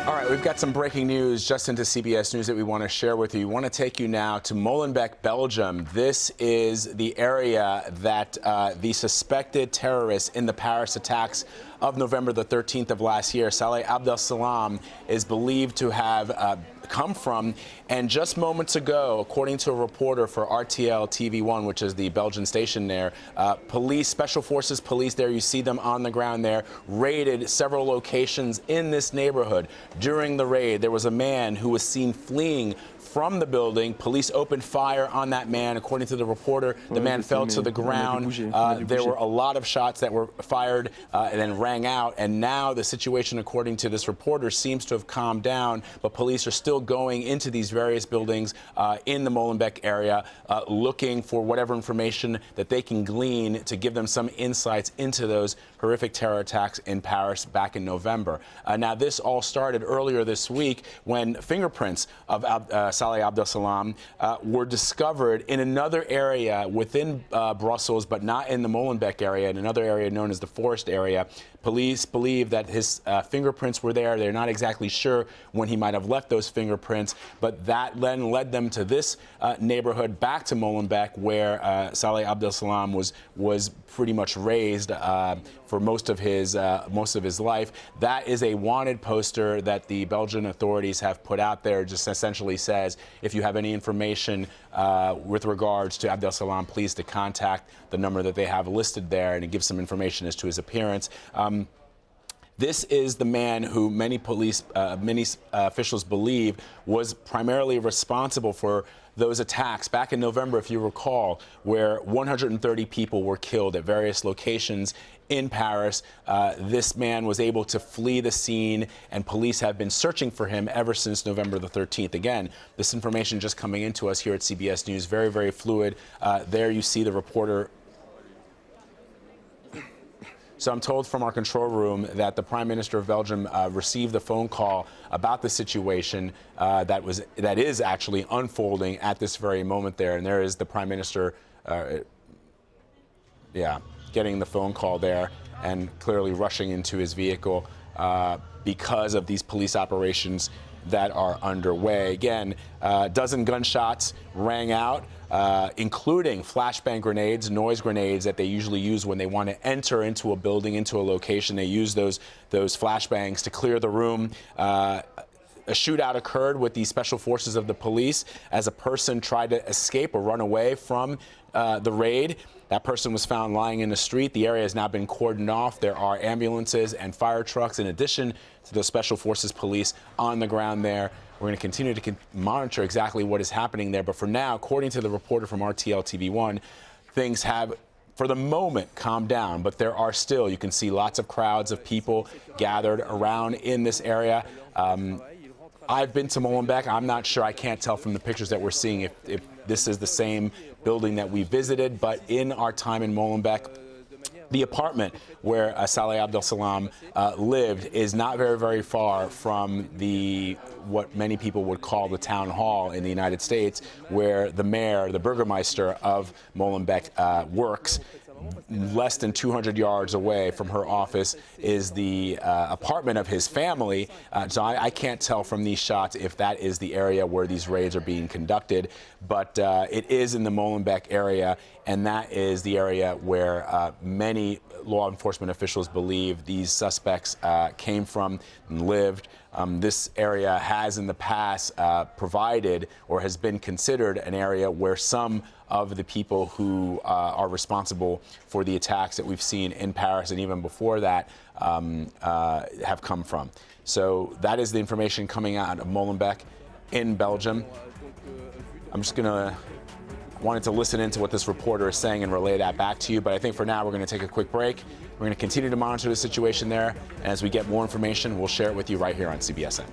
All right, we've got some breaking news just into CBS News that we want to share with you. We want to take you now to Molenbeek, Belgium. This is the area that the suspected terrorists in the Paris attacks of November the 13th of last year, Salah Abdeslam, is believed to have come from. And just moments ago, according to a reporter for RTL TV1, which is the Belgian station there, police, special forces police there, you see them on the ground there, raided several locations in this neighborhood. During the raid, there was a man who was seen fleeing from the building. Police opened fire on that man. According to the reporter, the man fell to the ground. There were a lot of shots that were fired and then rang out. And now the situation, according to this reporter, seems to have calmed down. But police are still going into these various buildings in the Molenbeek area, looking for whatever information that they can glean to give them some insights into those horrific terror attacks in Paris back in November. Now, this all started earlier this week when fingerprints of Salah Abdeslam were discovered in another area within Brussels, but not in the Molenbeek area, in another area known as the Forest area. Police believe that his fingerprints were there. They're not exactly sure when he might have left those fingerprints, but that then led them to this neighborhood, back to Molenbeek, where Salah Abdeslam was pretty much raised for most of his life. That is a wanted poster that the Belgian authorities have put out there. Just essentially says, if you have any information with regards to Abdeslam, please to contact the number that they have listed there, and it gives some information as to his appearance. This is the man who many officials believe was primarily responsible for those attacks back in November, if you recall, where 130 people were killed at various locations in Paris. This man was able to flee the scene, and police have been searching for him ever since November the 13th. Again, this information just coming into us here at CBS News, very, very fluid. There you see the reporter. So I'm told from our control room that the Prime Minister of Belgium received a phone call about the situation that is actually unfolding at this very moment there. And there is the Prime Minister, getting the phone call there and clearly rushing into his vehicle because of these police operations that are underway. Again, a dozen gunshots rang out, including flashbang grenades, noise grenades that they usually use when they want to enter into a building, into a location. They use those flashbangs to clear the room. A shootout occurred with the special forces of the police as a person tried to escape or run away from the raid. That person was found lying in the street. The area has now been cordoned off. There are ambulances and fire trucks in addition to the special forces police on the ground there. We're going to continue to monitor exactly what is happening there. But for now, according to the reporter from RTL TV1, things have, for the moment, calmed down. But there are still, you can see lots of crowds of people gathered around in this area. I've been to Molenbeek. I'm not sure. I can't tell from the pictures that we're seeing if this is the same building that we visited. But in our time in Molenbeek, the apartment where Salah Abdeslam lived is not very, very far from what many people would call the town hall in the United States, where the mayor, the burgomaster of Molenbeek works. Less than 200 yards away from her office is the apartment of his family. So I can't tell from these shots if that is the area where these raids are being conducted. But it is in the Molenbeek area, and that is the area where many law enforcement officials believe these suspects came from and lived. This area has in the past provided or has been considered an area where some of the people who are responsible for the attacks that we've seen in Paris and even before that have come from. So that is the information coming out of Molenbeek in Belgium. I'm just wanted to listen into what this reporter is saying and relay that back to you. But I think for now, we're going to take a quick break. We're going to continue to monitor the situation there. And as we get more information, we'll share it with you right here on CBSN.